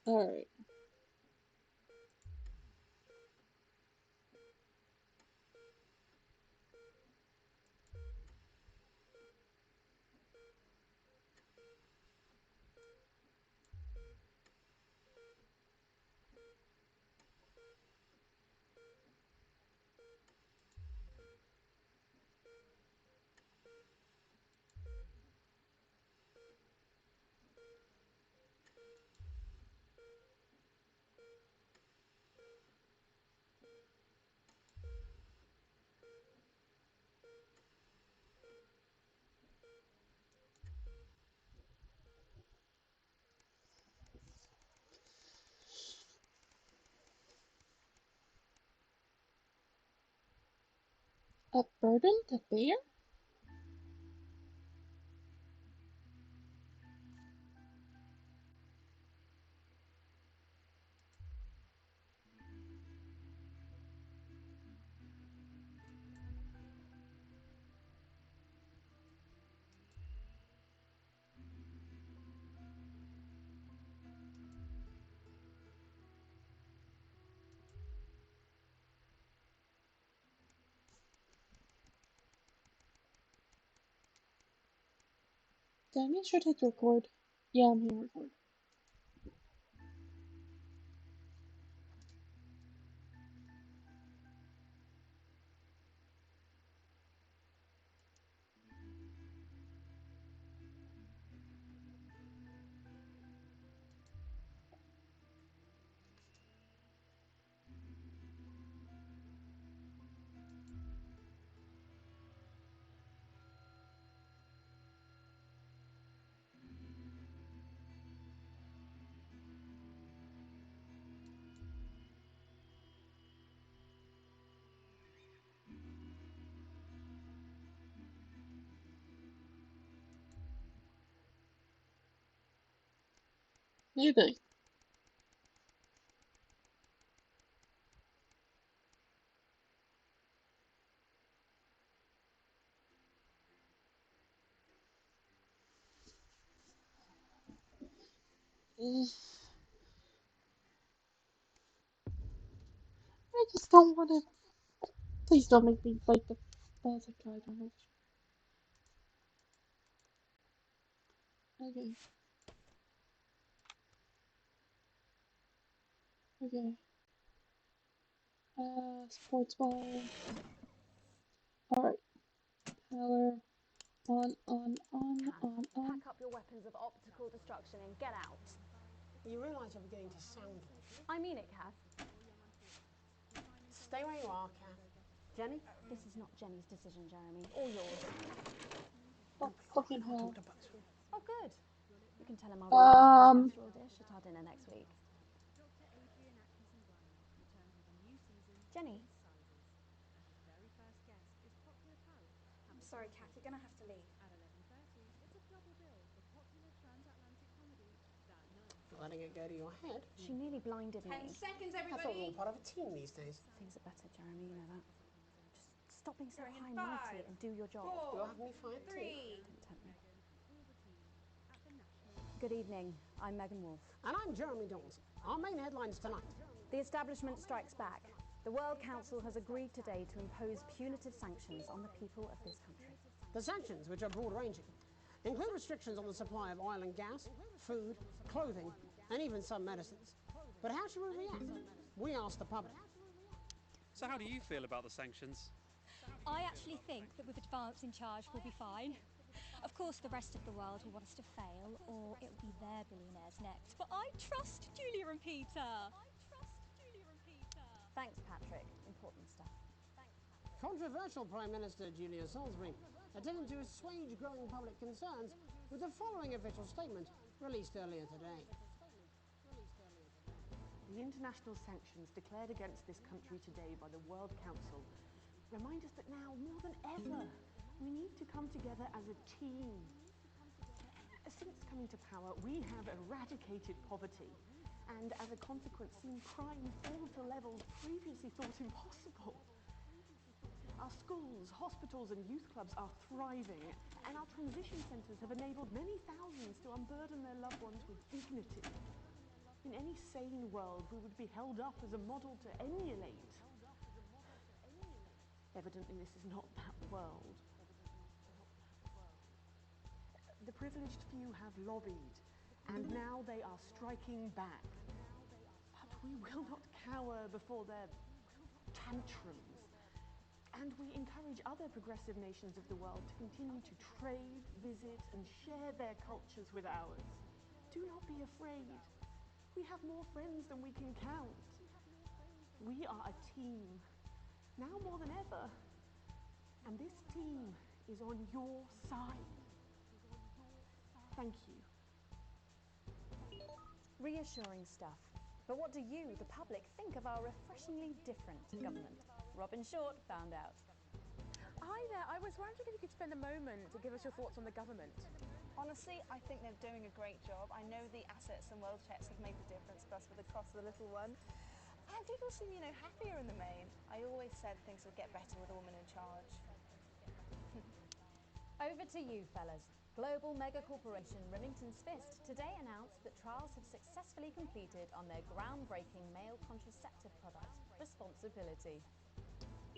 Alright. A burden to bear? Did I make sure to hit record? Yeah, I'm hitting record. You think? I just don't want to. Please don't make me fight the basic guy. Okay. Okay. Sports ball. Alright. Power. On. Pack up your weapons of optical destruction and get out. You realise you're beginning to sound like it. I mean it, Kath. Stay where you are, Kath. Jenny? This is not Jenny's decision, Jeremy. Or yours. Oh, fucking hell. Oh, good. You can tell him I'll be eating a casserole dish at our dinner next week. Jenny? I'm sorry, Kath, you're gonna have to leave. You're letting it go to your head. She nearly blinded 10 me. seconds, I thought we were everybody. part of a team these days. Things are better, Jeremy, you know that. Just stop being so Going in high and mighty 5, and do your job. 4, You'll have me fired too. 3. Don't tempt me. Good evening. I'm Megan Wolf. And I'm Jeremy Dawes. Our main headlines tonight. The establishment strikes back. The World Council has agreed today to impose punitive sanctions on the people of this country. The sanctions, which are broad-ranging, include restrictions on the supply of oil and gas, food, clothing, and even some medicines. But how should we react? We asked the public. So how do you feel about the sanctions? I actually think that with advance in charge we'll be fine. Of course the rest of the world will want us to fail, or it will be their billionaires next. But I trust Julia and Peter. Thanks, Patrick. Important stuff. Controversial Prime Minister Julia Salisbury attempted to assuage growing public concerns with the following official statement released earlier today. The international sanctions declared against this country today by the World Council remind us that now, more than ever, we need to come together as a team. Since coming to power, we have eradicated poverty and, as a consequence, seen crime fall to levels previously thought impossible. Our schools, hospitals and youth clubs are thriving, and our transition centres have enabled many thousands to unburden their loved ones with dignity. In any sane world we would be held up as a model to emulate. Evidently, this is not that world. The privileged few have lobbied, and now they are striking back. But we will not cower before their tantrums. And we encourage other progressive nations of the world to continue to trade, visit, and share their cultures with ours. Do not be afraid. We have more friends than we can count. We are a team, now more than ever. And this team is on your side. Thank you. Reassuring stuff. But what do you, the public, think of our refreshingly different government? Robin Short found out. Hi there, I was wondering if you could spend a moment to give us your thoughts on the government. Honestly, I think they're doing a great job. I know the assets and world checks have made the difference for us with the cost of the little one. And people seem, happier in the main. I always said things would get better with a woman in charge. Over to you, fellas. Global mega corporation Remington's Fist today announced that trials have successfully completed on their groundbreaking male contraceptive product, Responsibility.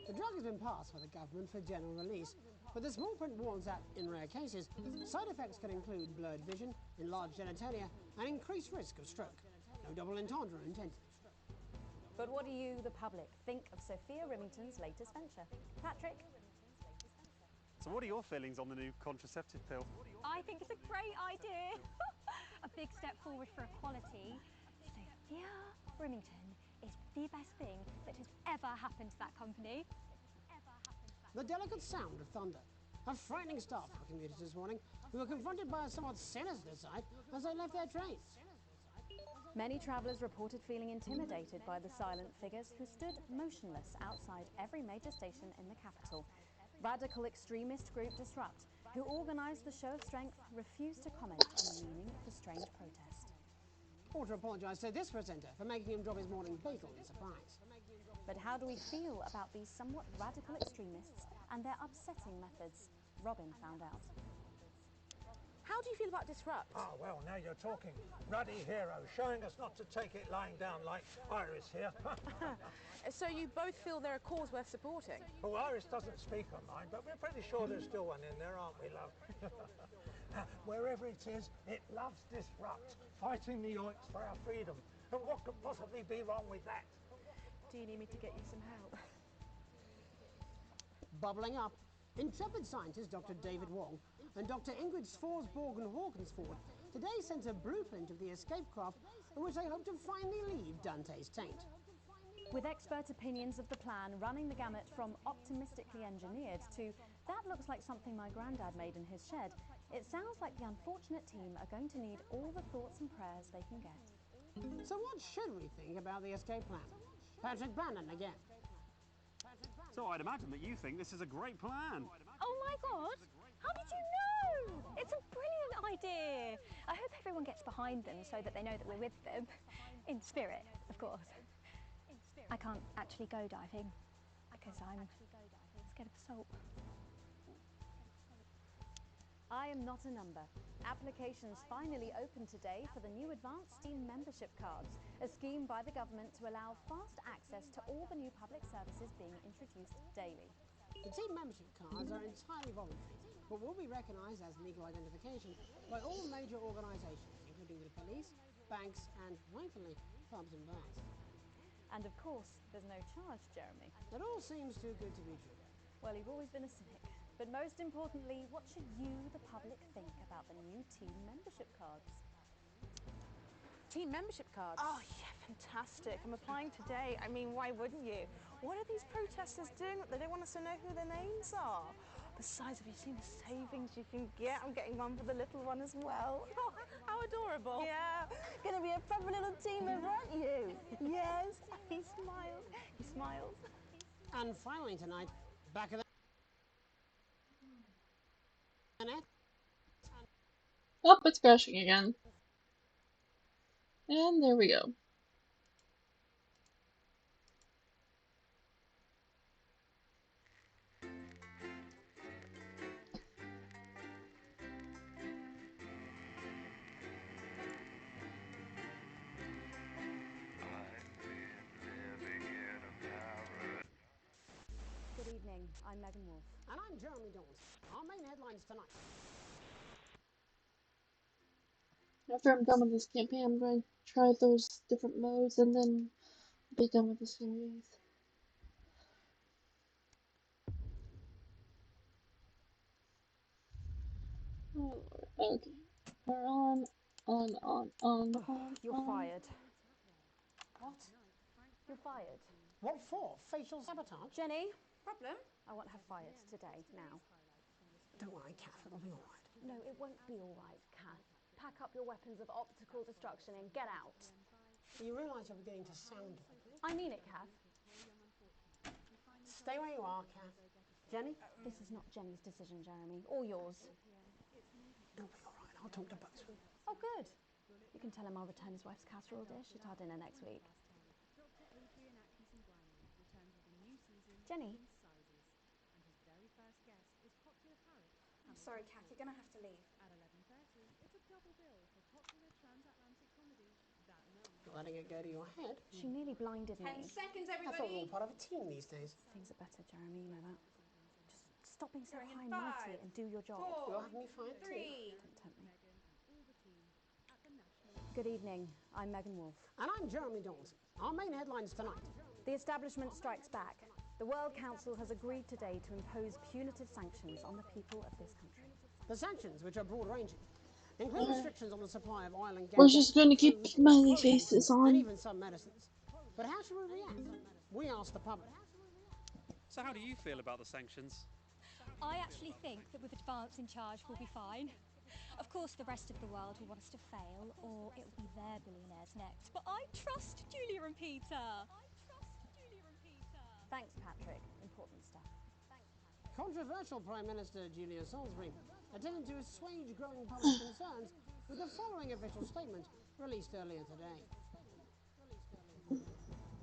The drug has been passed by the government for general release, but the small print warns that, in rare cases, side effects can include blurred vision, enlarged genitalia, and increased risk of stroke. No double entendre intended. But what do you, the public, think of Sophia Remington's latest venture? Patrick? So what are your feelings on the new contraceptive pill? I think it's a great idea. A big step forward for equality. Sophia Remington is the best thing that has ever happened to that company. The delicate sound of thunder. A frightening start for commuters this morning, who were confronted by a somewhat sinister sight as they left their trains. Many travellers reported feeling intimidated by the silent figures who stood motionless outside every major station in the capital. Radical extremist group Disrupt, who organised the show of strength, refused to comment on the meaning of the strange protest. Ought to apologise to this presenter for making him drop his morning bagel in surprise. But how do we feel about these somewhat radical extremists and their upsetting methods? Robin found out. How do you feel about Disrupt? Ah, well, now you're talking. Ruddy hero, showing us not to take it lying down like Iris here. So you both feel they're a cause worth supporting? Oh, Iris doesn't speak her mind, but we're pretty sure there's still one in there, aren't we, love? Wherever it is, it loves Disrupt, fighting the yoinks for our freedom. And what could possibly be wrong with that? Do you need me to get you some help? Bubbling up, intrepid scientist Dr. David Wong and Dr. Ingrid Svorsborg-Hawkinsford today sent a blueprint of the escape craft in which they hope to finally leave Dante's taint. With expert opinions of the plan running the gamut from optimistically engineered to that looks like something my granddad made in his shed, it sounds like the unfortunate team are going to need all the thoughts and prayers they can get. So what should we think about the escape plan? Patrick Bannon again. So I'd imagine that you think this is a great plan. Oh my God! How did you know? It's a brilliant idea. I hope everyone gets behind them so that they know that we're with them. In spirit, of course. I can't actually go diving because I'm scared of the salt. I am not a number. Applications finally open today for the new advanced team membership cards, a scheme by the government to allow fast access to all the new public services being introduced daily. The team membership cards are entirely voluntary, but will be recognised as legal identification by all major organisations, including the police, banks and, rightfully, pubs and bars. And of course, there's no charge, Jeremy. That all seems too good to be true. Well, you've always been a cynic. But most importantly, what should you, the public, think about the new team membership cards? Team membership cards? Oh, yeah, fantastic. I'm applying today. I mean, why wouldn't you? What are these protesters doing? They don't want us to know who their names are. Besides, have you seen the savings you can get? I'm getting one for the little one as well. How adorable. Yeah, gonna be a proper little team member, aren't you? Yes, he smiles. He smiles. And finally tonight, back of the net. Oh, it's crashing again. And there we go. evening. I'm Megan Wolf. And I'm Jeremy Dawes. Our main headlines tonight. After I'm done with this campaign, I'm going to try those different modes and then be done with the series. Oh, okay. We're on. You're fired. What? You're fired. What for? Facial sabotage? Jenny? Problem? I want her fired today, now. Don't worry, Kath, it'll be all right. No, it won't be all right, Kath. Pack up your weapons of optical destruction and get out. You realise you're beginning to sound like it. I mean it, Kath. Stay where you are, Kath. Jenny? This is not Jenny's decision, Jeremy, or yours. It'll be all right. I'll talk to both. Oh, good. You can tell him I'll return his wife's casserole dish at our dinner next week. Jenny? I'm sorry, Kath, you're gonna have to leave. You're letting it go to your head. She nearly blinded 10 me. seconds, I thought we were everybody. all part of a team these days. Things are better, Jeremy, you know that. Just stop being so Going in high and mighty 5, and do your job. 4, You'll have me fired too. 3. Don't tempt me. Good evening. I'm Megan Wolf. And I'm Jeremy Dawes. Our main headlines tonight. The establishment strikes back. The World Council has agreed today to impose punitive sanctions on the people of this country. The sanctions, which are broad-ranging, include restrictions on the supply of oil and gas. We're just going to keep food, smiley clothing, faces and on. even some medicines. But how should we react? We asked the public. So how do you feel about the sanctions? I actually think that with advance in charge we'll be fine. Of course the rest of the world will want us to fail, or it will be their billionaires next. But I trust Julia and Peter. Thanks, Patrick. Important stuff. Controversial Prime Minister Julia Salisbury attempted to assuage growing public concerns with the following official statement released earlier today.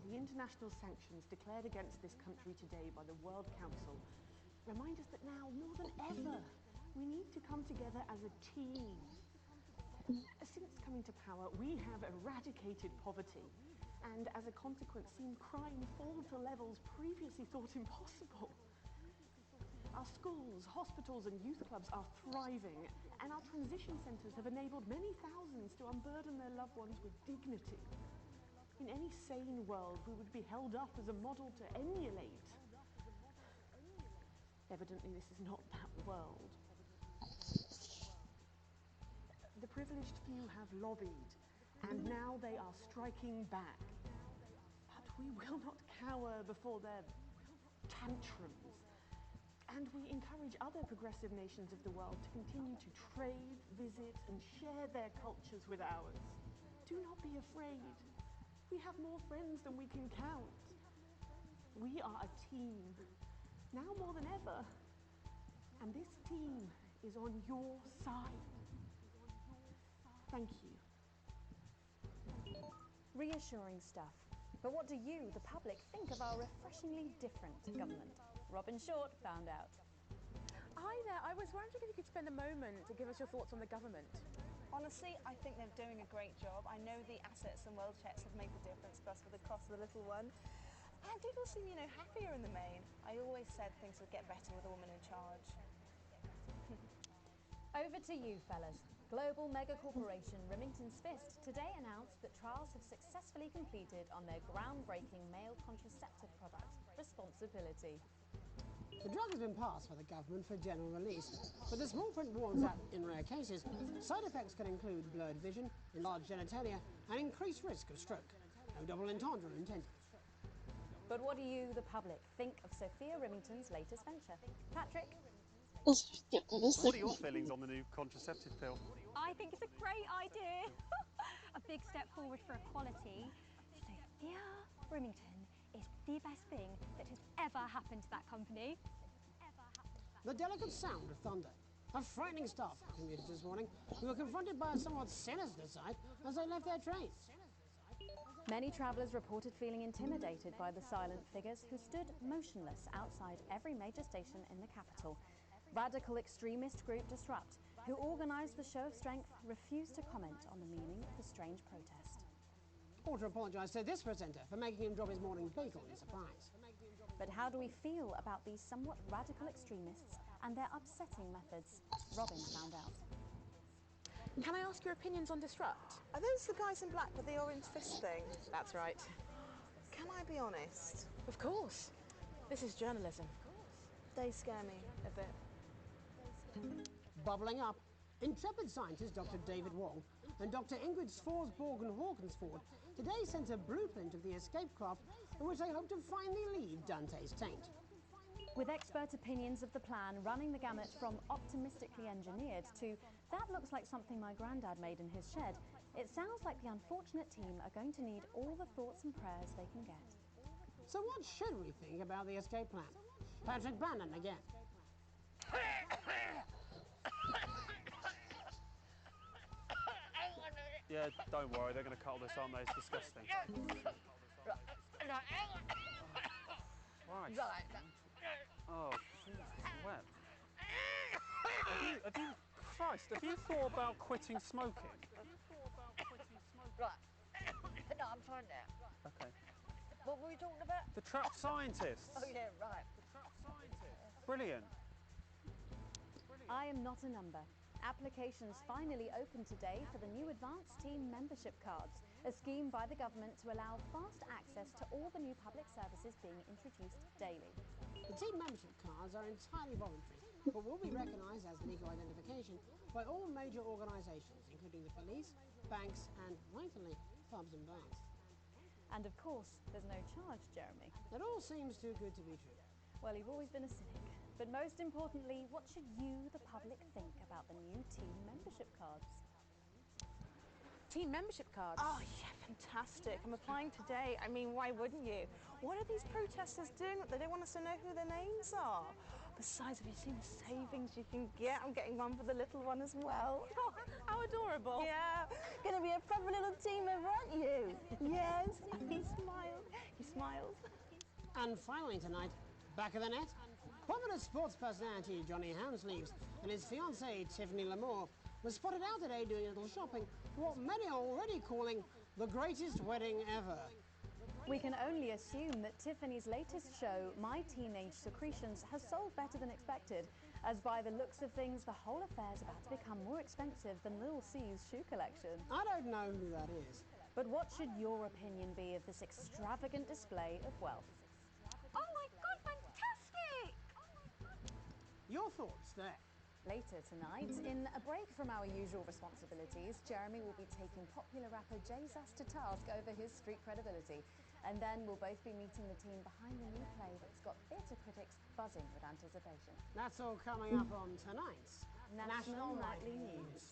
The international sanctions declared against this country today by the World Council remind us that now, more than ever, we need to come together as a team. Since coming to power, we have eradicated poverty and, as a consequence, seen crime fall to levels previously thought impossible. Our schools, hospitals and youth clubs are thriving, and our transition centres have enabled many thousands to unburden their loved ones with dignity. In any sane world, we would be held up as a model to emulate. Evidently, this is not that world. The privileged few have lobbied, and now they are striking back. But we will not cower before their tantrums. And we encourage other progressive nations of the world to continue to trade, visit, and share their cultures with ours. Do not be afraid. We have more friends than we can count. We are a team, now more than ever. And this team is on your side. Thank you. Reassuring stuff. But what do you, the public, think of our refreshingly different government? Robin Short found out. Hi there, I was wondering if you could spend a moment to give us your thoughts on the government. Honestly, I think they're doing a great job. I know the assets and world checks have made the difference, plus for the cost of the little one. And people seem, happier in the main. I always said things would get better with a woman in charge. Over to you, fellas. Global mega corporation Princessprt today announced that trials have successfully completed on their groundbreaking male contraceptive product, Responsibility. The drug has been passed by the government for general release, but the small print warns that, in rare cases, side effects can include blurred vision, enlarged genitalia, and increased risk of stroke. No double entendre intended. But what do you, the public, think of Sophia Remington's latest venture? Patrick? Let's just get to this. What are your feelings on the new contraceptive pill? I think it's a great idea. A big step forward for equality. Sophia Remington is the best thing that has ever happened to that company. The delicate sound of thunder. A frightening start for commuters this morning, who were confronted by a somewhat sinister sight as they left their trains. Many travellers reported feeling intimidated by the silent figures who stood motionless outside every major station in the capital. Radical extremist group Disrupt, who organised the show of strength, refused to comment on the meaning of the strange protest. Or to apologise to this presenter for making him drop his morning bagel in surprise. But how do we feel about these somewhat radical extremists and their upsetting methods? Robin found out. Can I ask your opinions on Disrupt? Are those the guys in black with the orange fist thing? That's right. Can I be honest? Of course. This is journalism. They scare me a bit. Bubbling up, intrepid scientist Dr. David Wong and Dr. Ingrid Svorsborg-Hawkensford today sent a blueprint of the escape craft in which they hope to finally leave Dante's taint. With expert opinions of the plan running the gamut from optimistically engineered to that looks like something my granddad made in his shed, it sounds like the unfortunate team are going to need all the thoughts and prayers they can get. So what should we think about the escape plan? Patrick Bannon again. Yeah, don't worry, they're going to cut all this, aren't they? It's disgusting. Christ. Oh, Jesus, it's wet. Have you thought about quitting smoking? Right. No, I'm fine now. Okay. What were we talking about? The trapped scientists. Oh, yeah, right. The trapped scientists. Brilliant. I am not a number. Applications finally opened today for the new Advanced Team Membership Cards, a scheme by the government to allow fast access to all the new public services being introduced daily. The team membership cards are entirely voluntary, but will be recognised as legal identification by all major organisations, including the police, banks and, rightfully, pubs and bars. And of course, there's no charge, Jeremy. It all seems too good to be true. Well, you've always been a cynic. But most importantly, what should you, the public, think about the new team membership cards? Team membership cards? Oh, yeah, fantastic. I'm applying today. I mean, why wouldn't you? What are these protesters doing that they don't want us to know who their names are? Besides, have you seen the savings you can get? I'm getting one for the little one as well. Oh, how adorable. Yeah, gonna be a proper little team member, aren't you? Yes, he smiled. He smiles. And finally tonight, back of the net, popular sports personality Johnny Hamsleeves and his fiancée Tiffany Lamour were spotted out today doing a little shopping for what many are already calling the greatest wedding ever. We can only assume that Tiffany's latest show, My Teenage Secretions, has sold better than expected, as by the looks of things, the whole affair's about to become more expensive than Little C's shoe collection. I don't know who that is. But what should your opinion be of this extravagant display of wealth? Oh my god, fantastic! Your thoughts there? Later tonight, in a break from our usual responsibilities, Jeremy will be taking popular rapper Jesus to task over his street credibility. And then we'll both be meeting the team behind the new play that's got theatre critics buzzing with anticipation. That's all coming up on tonight's National Nightly News.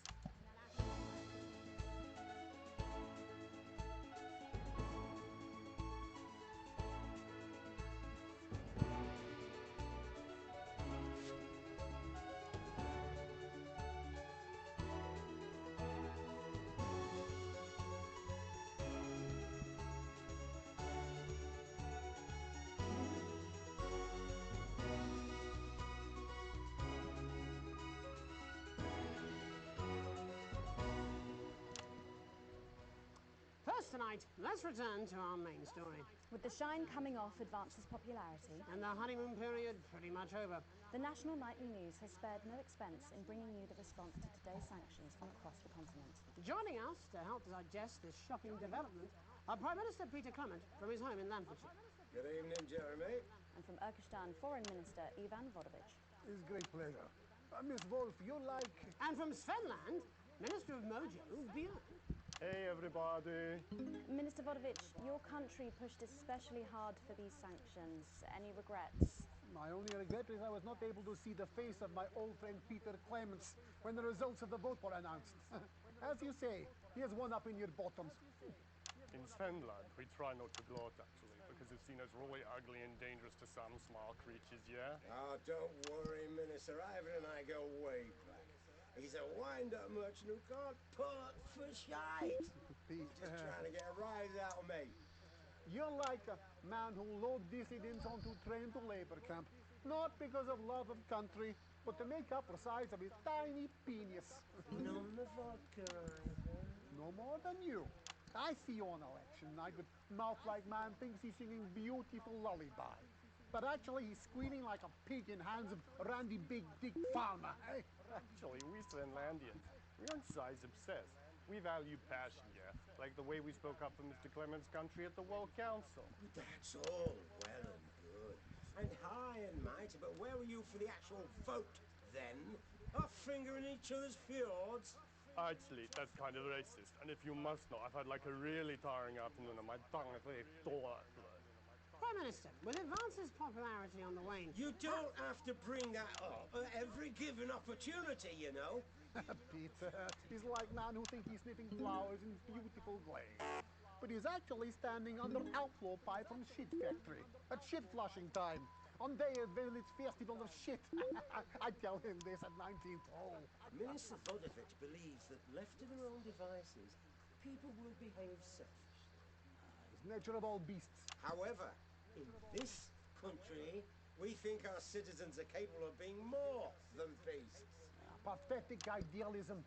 First tonight, let's return to our main story. With the shine coming off Advance's popularity And the honeymoon period pretty much over, the National Nightly News has spared no expense in bringing you the response to today's sanctions from across the continent. joining us to help digest this shocking development are Prime Minister Peter Clement from his home in Lanfordshire. Good evening, Jeremy. And from Urkistan Foreign Minister Ivan Vodovich. It's a great pleasure. Miss Wolf, you like... And from Svenland, Minister of Mojo, Björn. Hey, everybody. Minister Vodovich, your country pushed especially hard for these sanctions. Any regrets? My only regret is I was not able to see the face of my old friend Peter Clements when the results of the vote were announced. As you say, he has one up in your bottoms. In Svenland, we try not to gloat, actually, because it's seen as really ugly and dangerous to some small creatures, yeah? Oh, don't worry, Minister. Ivan and I go way back. He's a wind-up merchant who can't pull up for shite. He's just trying to get a rise out of me. You're like a man who loads dissidents onto train to labor camp, not because of love of country, but to make up for size of his tiny penis. None the vodka, Ivan. No more than you. I see you on election night with mouth like man thinks he's singing beautiful lullaby. but actually he's squealing like a pig in hands of Randy Big Dick Farmer, eh? Actually, we Svenlandians, we aren't size obsessed. We value passion, yeah? Like the way we spoke up for Mr. Clement's country at the World Council. That's all well and good. And high and mighty, but where were you for the actual vote, then? Our finger in each other's fjords? Actually, that's kind of racist. And if you must know, I've had like a really tiring afternoon and my tongue is very sore. Prime Minister, with Advance's popularity on the wane... You don't have to bring that up at every given opportunity, you know. Peter, he's like man who thinks he's sniffing flowers in beautiful glaze. But he's actually standing under outflow pipe from shit factory at shit flushing time on day of village festival of shit. I tell him this at 19th hole. Minister Vodovich believes that left to their own devices, people will behave selfishly. It's nature of all beasts. However, in this country, we think our citizens are capable of being more than beasts. Pathetic idealism.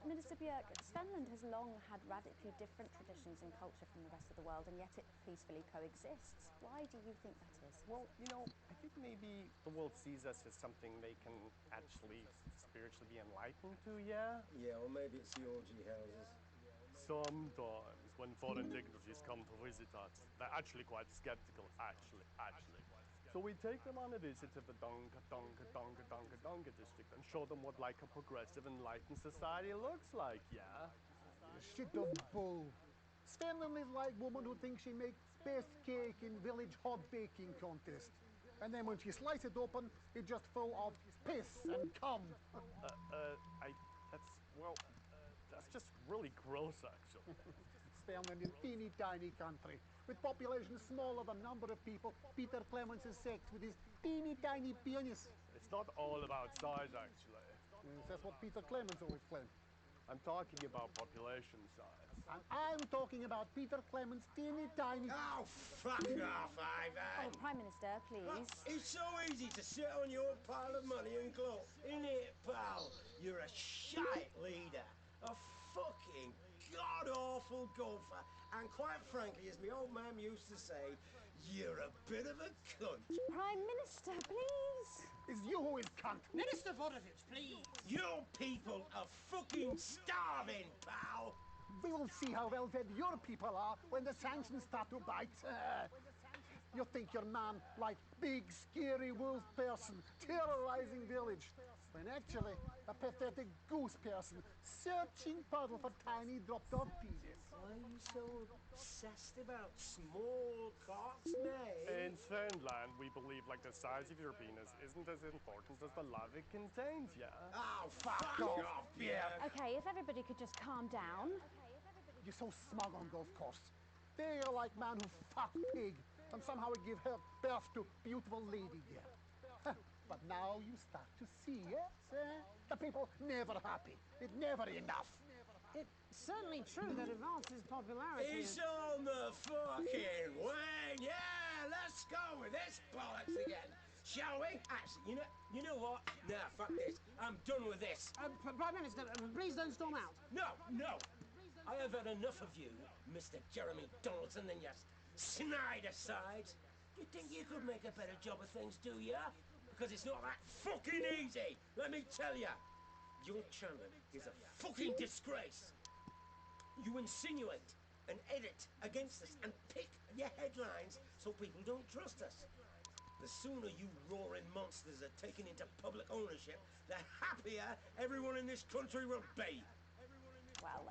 Minister Björk, Svenland has long had radically different traditions and culture from the rest of the world, and yet it peacefully coexists. Why do you think that is? Well, you know, I think maybe the world sees us as something they can actually spiritually be enlightened to, yeah? Yeah, or maybe it's the orgy houses. Sometimes, when foreign dignitaries come to visit us, they're actually quite skeptical, actually. So we take them on a visit to the Dunga district and show them what like a progressive, enlightened society looks like, yeah? Shit of bull. Svenland is like woman who thinks she makes best cake in village hot baking contest. And then when she slices it open, it's just full of piss and cum. That's just really gross, actually. Svenland is teeny tiny country. With population smaller than number of people, Peter Clements is sex with his teeny tiny penis. It's not all about size, actually. Yes, that's what Peter Clements always claimed. I'm talking about population size. And I'm talking about Peter Clements' teeny tiny... Oh, fuck off, Ivan! Oh, Prime Minister, please. It's so easy to sit on your pile of money and gloat, isn't it, pal? You're a shite leader. A fucking god-awful golfer. And quite frankly, as my old man used to say, you're a bit of a cunt. Prime Minister, please! It's you who is cunt. Minister Vodovich, please! Your people are fucking starving, pal! We'll see how well fed your people are when the sanctions start to bite. You think you're man like big, scary wolf person terrorizing village, when actually a pathetic goose person searching puddle for tiny dropped-off penis. Why are you so obsessed about small cocks, mate? In Svenland, we believe like the size of your penis isn't as important as the love it contains, yeah? Oh, fuck off, yeah. Okay, if everybody could just calm down. You're so smug on golf course. They're like man who fuck pig and somehow give her birth to beautiful lady girl. But now you start to see, yes? The people never happy. It's never enough. It's certainly true that Advance's popularity It's on the fucking wane! Yeah, let's go with this bollocks again. Shall we? Actually, you know what? Nah, fuck this. I'm done with this. Prime Minister, please don't storm out. No. I have had enough of you, Mr. Jeremy Donaldson, and your Snyder sides. You think you could make a better job of things, do ya? Because it's not that fucking easy, let me tell ya. Your channel is a fucking disgrace. You insinuate and edit against us and pick your headlines so people don't trust us. The sooner you roaring monsters are taken into public ownership, the happier everyone in this country will be. Well,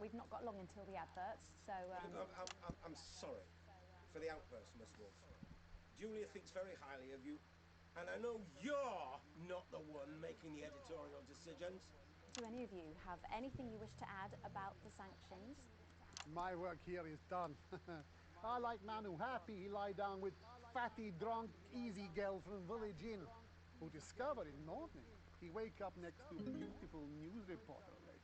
we've not got long until the adverts, so... I'm sorry for the outburst, Miss Wolf. Julia thinks very highly of you, and I know you're not the one making the editorial decisions. Do any of you have anything you wish to add about the sanctions? My work here is done. I like man who happy he lie down with fatty, drunk, easy girl from village inn, who discover in morning he wake up next to beautiful news reporter lady.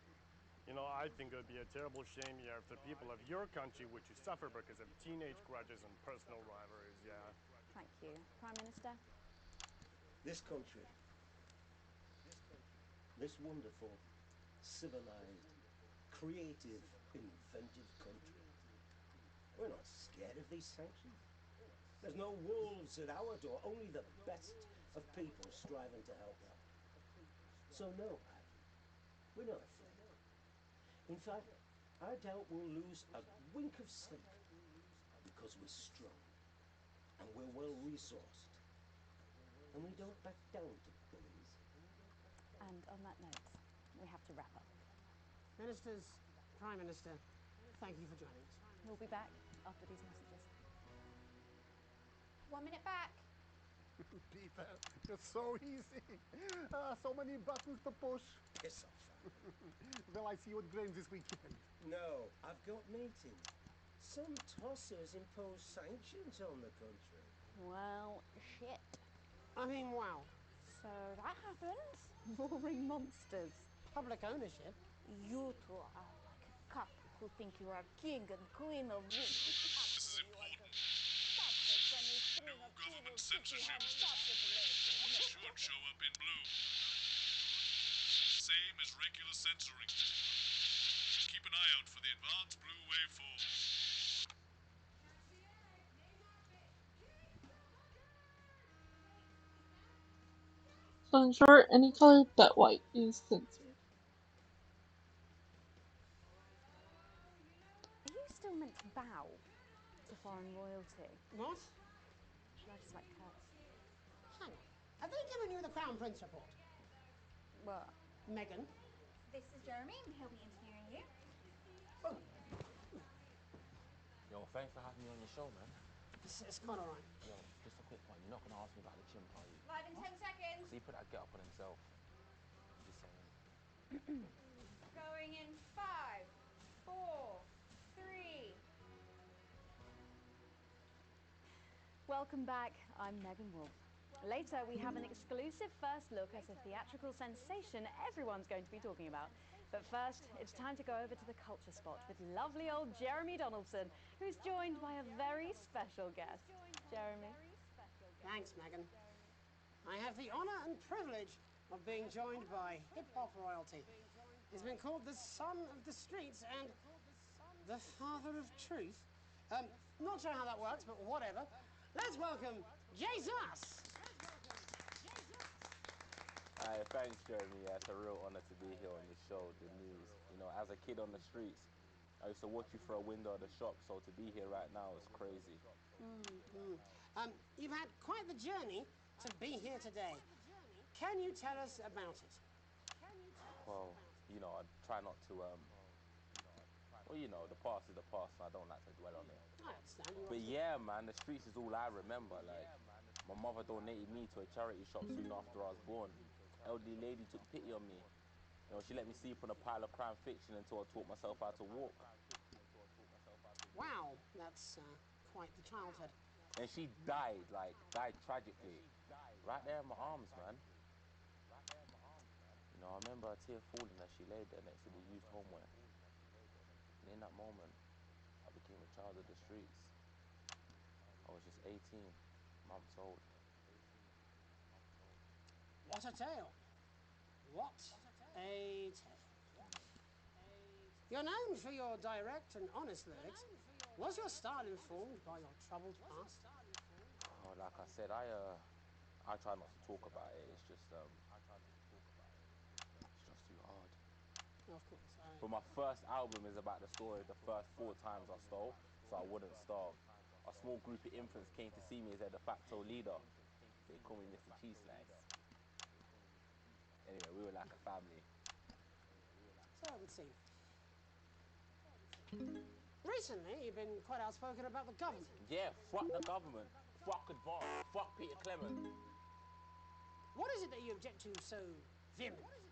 You know, I think it would be a terrible shame here if the people of your country were to suffer because of teenage grudges and personal rivalries, yeah? Thank you. Prime Minister? This country, this wonderful, civilized, creative, inventive country, we're not scared of these sanctions. There's no wolves at our door, only the best of people striving to help out. So no, Paddy, we're not afraid. In fact, I doubt we'll lose a wink of sleep because we're strong and we're well resourced and we don't back down to bullies. And on that note, we have to wrap up. Ministers, Prime Minister, thank you for joining us. We'll be back after these messages. 1 minute back. Peter, you're so easy. So many buttons to push. Piss off. Well, I see you at Grange this week, Kippen. No, I've got meetings. Some tossers impose sanctions on the country. Well, shit. I mean, wow. So that happens. Roaring monsters. Public ownership. You two are like a couple who think you are king and queen of this. This is important. No government censorship. Should show up in blue. Same as regular censoring. Keep an eye out for the advanced blue waveform. So in short, any color but white is censored. Are you still meant to bow to foreign royalty? What? Should I just like curtsy? Hang on. Have they given you the Crown Prince report? What? Meghan? This is Jeremy. He'll be interviewing you. Yo, thanks for having me on your show, man. It's quite all right. Yo, just a quick one. You're not going to ask me about the chimp, are you? Live in 10 seconds. Because he put that get up on himself. I'm just saying. Going in 5, 4, 3. Welcome back. I'm Megan Wolf. Later, we have an exclusive first look at a theatrical sensation everyone's going to be talking about. But first, it's time to go over to the culture spot with lovely old Jeremy Donaldson, who's joined by a very special guest. Jeremy. Thanks, Megan. I have the honour and privilege of being joined by hip-hop royalty. He's been called the son of the streets and the father of truth. Not sure how that works, but whatever. Let's welcome Jesus! Hi, thanks, Jeremy. Yeah, it's a real honour to be here on your show, The News. You know, as a kid on the streets, I used to watch you through a window of the shop, so to be here right now is crazy. You've had quite the journey to be here today. Can you tell us about it? Well, you know, I try not to, well, you know, the past is the past, and I don't like to dwell on it. I understand you. But yeah, man, the streets is all I remember. Like, my mother donated me to a charity shop soon after I was born. Elderly lady took pity on me. You know, she let me sleep on a pile of crime fiction until I taught myself how to walk. Wow, that's quite the childhood. And she died tragically. Right there in my arms, man. You know, I remember a tear falling as she lay there next to the used homeware. And in that moment, I became a child of the streets. I was just 18 months old. What a tale. What a tale. You're known for your direct and honest lyrics. Was your style informed by your troubled past? Oh, like I said, I try not to talk about it. It's just too hard. Of course. But my first album is about the story of the first 4 times I stole, so I wouldn't starve. A small group of infants came to see me as their de facto leader. They call me Mr. Cheese Slice. Anyway, we were like a family. So it would seem. Recently, you've been quite outspoken about the government. Yeah, fuck the government. Fuck advance. Fuck Peter Clement. What is it that you object to so vehemently?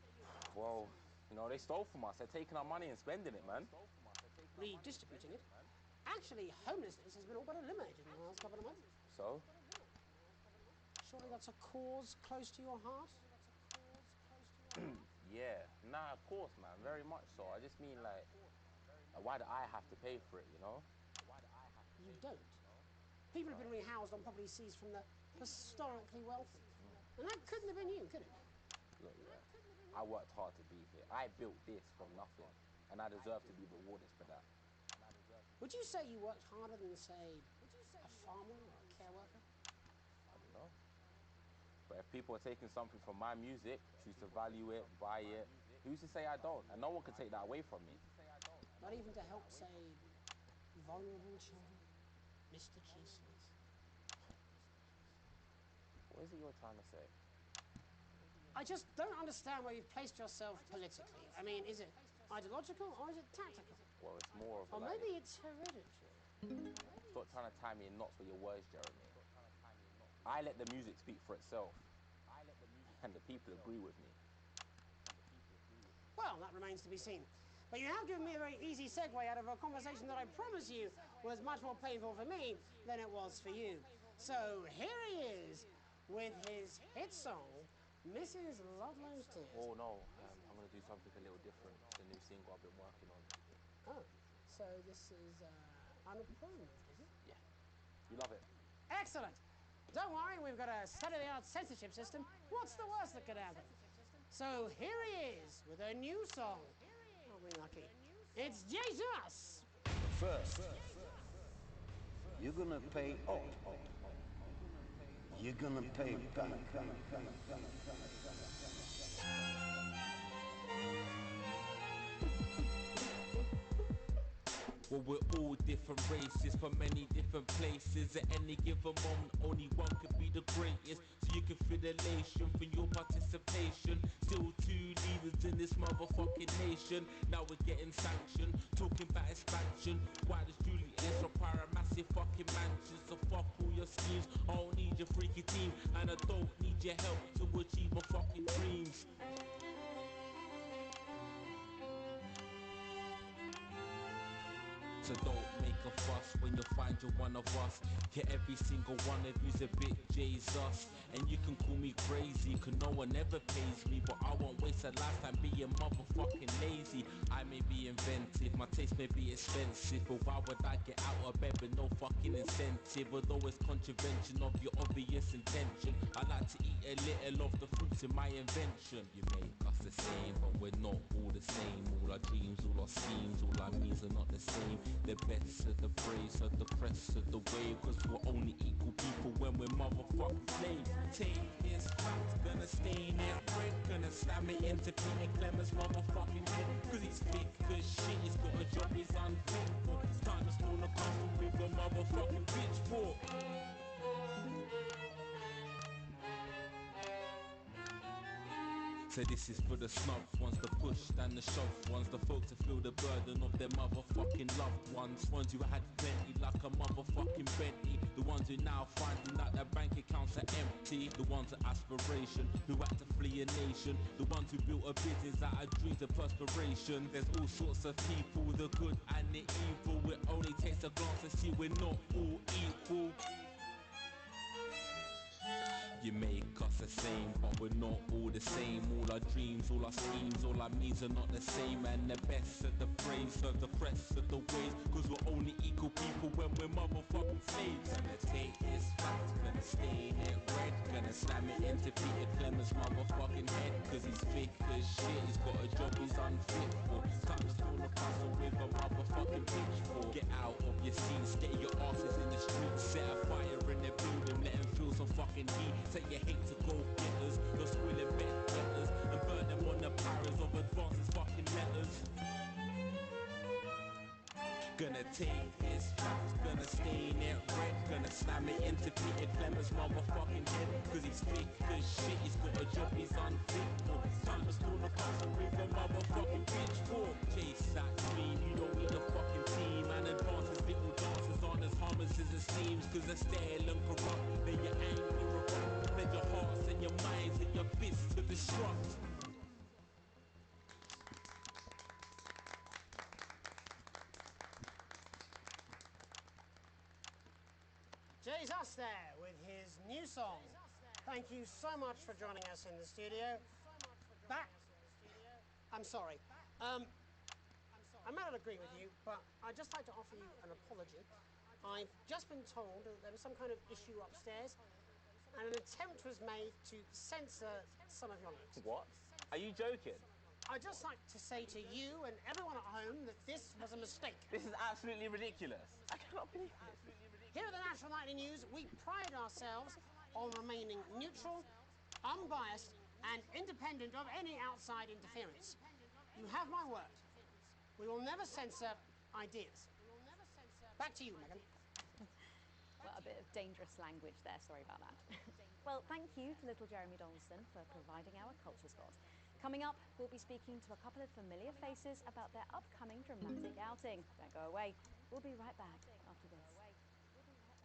Well, you know, they stole from us. They're taking our money and spending it, man. Redistributing it? Actually, homelessness has been all but eliminated in the last couple of months. So? Surely that's a cause close to your heart? Yeah, nah, of course, man. Very much so. I just mean, like, why do I have to pay for it, you know? You don't. People have been rehoused on property seized from the historically wealthy. And that couldn't have been you, could it? Look, yeah, I worked hard to be here. I built this from nothing, and I deserve to be rewarded for that. Would you say you worked harder than, say, a farmer or a fair worker? I don't know. But if people are taking something from my music, choose to value it, buy it, who's to say I don't? And no one can take that away from me. Not even to help, say, vulnerable children? Mr. Cheeseless. What is it you're trying to say? I just don't understand where you've placed yourself politically. I mean, is it ideological or is it tactical? Well, it's more of Or like... maybe it's hereditary. Stop trying to tie me in knots with your words, Jeremy. I let the music speak for itself. And the people agree with me. Well, that remains to be seen. But you have given me a very easy segue out of a conversation that I promise you was much more painful for me than it was for you. So here he is with his hit song, Mrs. Ludlow's Tears. Oh no, I'm going to do something a little different. It's a new single I've been working on. Oh, so this is unapproved, is it? Yeah, you love it. Excellent. Don't worry, we've got a state-of-the-art censorship system. What's the worst that could happen? So here he is with a new song. Aren't we lucky? It's Jesus! First, you're gonna pay up. You're gonna pay back. Well, we're all different races from many different places. At any given moment, only one could be the greatest. So you can feel elation for your participation. Still two leaders in this motherfucking nation. Now we're getting sanctioned, talking about expansion. Why does Julius require a massive fucking mansion? So fuck all your schemes. I don't need your freaky team, and I don't need your help to achieve my fucking dreams. So don't make a fuss when you find you're one of us. Yeah, every single one of you's a bit Jesus. And you can call me crazy, cause no one ever pays me. But I won't waste a lifetime being motherfucking lazy. I may be inventive, my taste may be expensive, but why would I get out of bed with no fucking incentive? Although it's contravention of your obvious intention, I like to eat a little of the fruits in my invention. You make us the same, but we're not all the same. All our dreams, all our schemes, all our means are not the same. The best of the praise of the press of the wave, cause we're only equal people when we're motherfucking slaves. Take this fact, gonna stain it red, gonna slam it into Peter Clemens' motherfucking head, cause he's thick as shit, he's got a job he's unfit for. It's time to storm the castle with a motherfucking pitchfork. So this is for the snubs, ones the push and the shove, ones the folks that feel the burden of their motherfucking loved ones who had plenty like a motherfucking Bentley, the ones who now finding out their bank accounts are empty, the ones with aspiration, who had to flee a nation, the ones who built a business out of dreams of perspiration. There's all sorts of people, the good and the evil, it only takes a glance to see we're not all equal. You make us the same, but we're not all the same. All our dreams, all our schemes, all our means are not the same. And the best of the praise of the crest of the ways, cause we're only equal people when we're motherfucking slaves. Gonna take this fact, gonna stain it red, gonna slam it into Peter Clemens' motherfucking head, cause he's thick as shit, he's got a job he's unfit for. Time to storm the castle with a motherfucking pitchfork. Get out of your seats, get your asses in the streets, set a fire in the building, let them feel some fucking heat. Say you hate to go getters, you're squilling bet getters, and burn them on the pyres of advances fucking letters. Gonna take this fact, gonna stain it red, gonna slam it into Peter Clemens' motherfucking head, cause he's thick as shit, he's got a job he's unfit for. Time to storm the castle with a motherfucking pitchfork. Chase that dream, you don't need a fucking team, and advances little dances aren't as harmless as it seems, cause they're stale and corrupt, then you're angry, erupt, then your hearts and your minds and your fists to destruct. Jesus there with his new song. Thank you so much for joining us in the studio. I'm sorry. I might not agree with you, but I'd just like to offer you an apology. I've just been told that there was some kind of issue upstairs, and an attempt was made to censor some of your notes. What? Are you joking? I'd just like to say to you and everyone at home that this was a mistake. This is absolutely ridiculous. I cannot believe this. Here at the Natural Lightning News, we pride ourselves on remaining neutral, unbiased, and independent of any outside interference. You have my word. We will never censor ideas. Back to you, Megan. Well, a bit of dangerous language there, sorry about that. Well, thank you to little Jeremy Donaldson for providing our culture spot. Coming up, we'll be speaking to a couple of familiar faces about their upcoming dramatic outing. Don't go away. We'll be right back after this.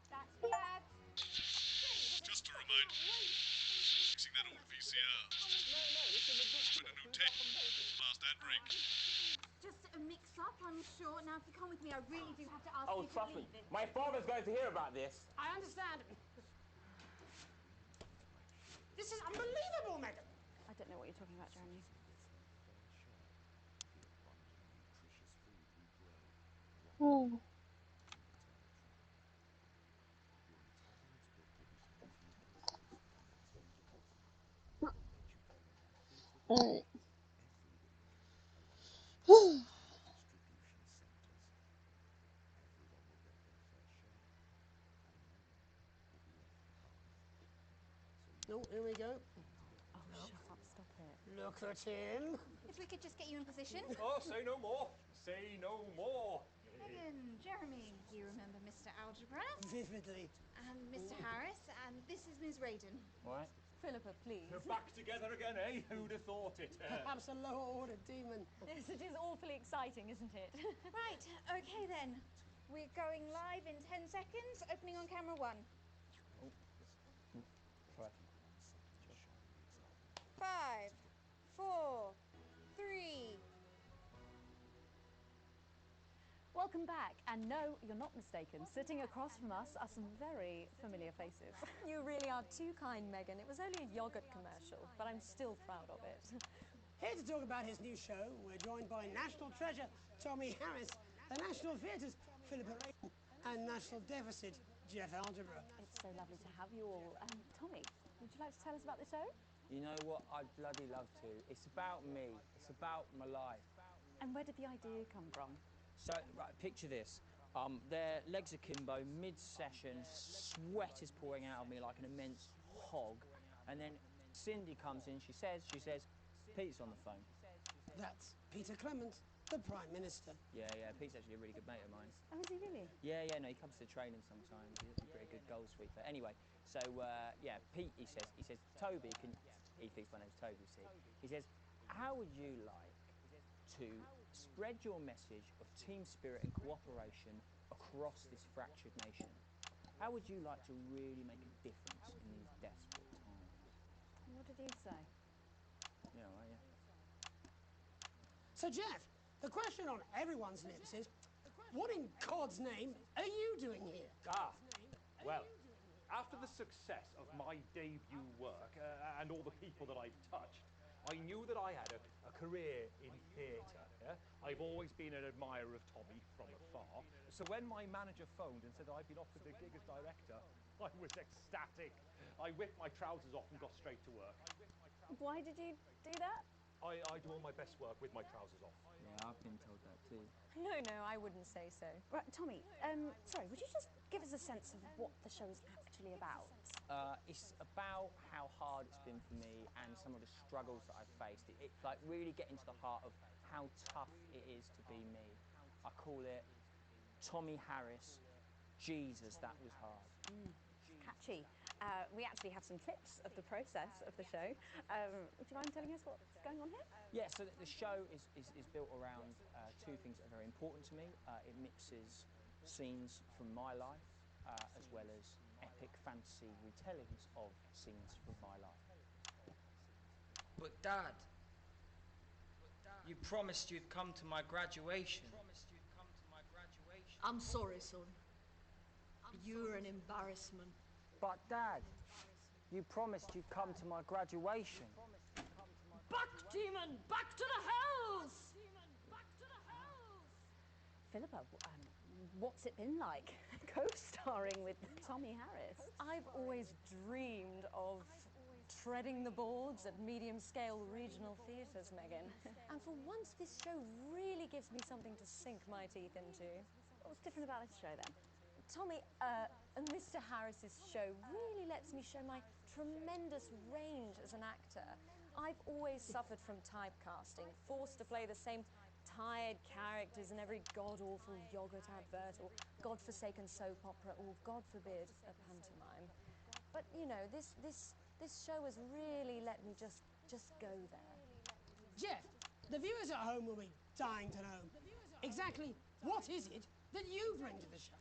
That's the ad. Just a reminder. Fixing that old VCR. Dropping a new tape. Last ad break. Just a mix-up, I'm sure. Now, if you come with me, I really do have to ask Oh, you to trust me. leave it. My father's going to hear about this. I understand. This is unbelievable, Megan. I don't know what you're talking about, Jeremy. Oh. Alright. Oh, here we go. Oh, shut up, stop it. Look at him. If we could just get you in position. Oh, say no more. Say no more. Megan, Jeremy, you remember Mr. Algebra? Vividly. And Mr. Harris, and this is Ms. Radin. What? Philippa, please. You're back together again, eh? Who'd have thought it? Perhaps a lower order demon. Yes, it is awfully exciting, isn't it? Right, okay then. We're going live in 10 seconds, opening on camera 1. Try. 5, 4, 3. Welcome back. And no, you're not mistaken. Sitting across from us are some very familiar faces. You really are too kind, Megan. It was only a yogurt commercial, but I'm still proud of it. Here to talk about his new show, we're joined by National Treasure Tommy Harris, the National Theatre's Philippa Radin, and National Deficit Jeff Algebra. It's so lovely to have you all. Tommy, would you like to tell us about the show? You know what? I'd bloody love to. It's about me. It's about my life. And where did the idea come from? So, right, picture this. Their legs are kimbo, mid-session, sweat is pouring out of me like an immense hog. And then Cindy comes in, she says, Pete's on the phone. That's Peter Clement, the Prime Minister. Yeah, Pete's actually a really good mate of mine. Oh, is he really? Yeah, no, he comes to training sometimes. He's a pretty good goal sweeper. Anyway, so, yeah, Pete, he says, Toby, he thinks my name's Toby, see? He says, how would you like to spread your message of team spirit and cooperation across this fractured nation? How would you like to really make a difference in these desperate times? What did he say? Yeah, right, yeah. So, Jeff, the question on everyone's lips is, what in God's name are you doing here? Well, after the success of my debut work and all the people that I've touched, I knew that I had a career in theatre. Yeah? I've always been an admirer of Tommy from afar. So when my manager phoned and said that I'd been offered the gig as director, I was ecstatic. I whipped my trousers off and got straight to work. Why did you do that? I do all my best work with my trousers off. Yeah, I've been told that too. No, I wouldn't say so. Right, Tommy, sorry, would you just give us a sense of what the show is actually about? It's about how hard it's been for me and some of the struggles that I've faced. It's like really getting to the heart of how tough it is to be me. I call it Tommy Harris, Jesus, that was hard. Catchy. We actually have some clips of the process of the show. Would you mind telling us what's going on here? Yeah, so the show is built around two things that are very important to me. It mixes scenes from my life as well as epic fantasy retellings of scenes from my life. But Dad, you promised you'd come to my graduation. I'm sorry, son. You're an embarrassment. But Dad, you promised you'd come to my graduation. Back, demon! Back to the hells! Philippa, what's it been like co-starring with Tommy Harris? I've always dreamed of treading the boards at medium-scale regional theatres, Megan. And for once, this show really gives me something to sink my teeth into. What's different about this show, then? Tommy, Mr. Harris's show really lets me show my tremendous range as an actor. I've always suffered from typecasting, forced to play the same tired characters in every god-awful yogurt advert or god-forsaken soap opera or, God forbid, a pantomime. But, you know, this show has really let me just go there. Jeff, the viewers at home will be dying to know exactly what is it that you bring to the show?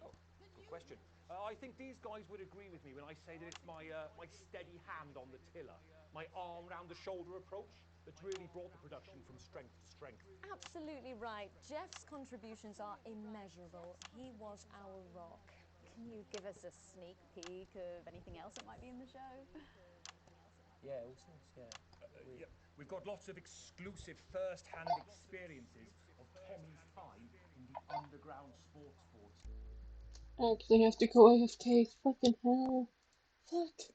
Oh, good question. I think these guys would agree with me when I say that it's my steady hand on the tiller, my arm round the shoulder approach that's really brought the production from strength to strength. Absolutely right. Jeff's contributions are immeasurable. He was our rock. Can you give us a sneak peek of anything else that might be in the show? Yeah, all sorts, yeah. Yeah. We've got lots of exclusive first-hand experiences of Kemi's time in the underground sports force. I actually have to go AFK. Fucking hell. Fuck.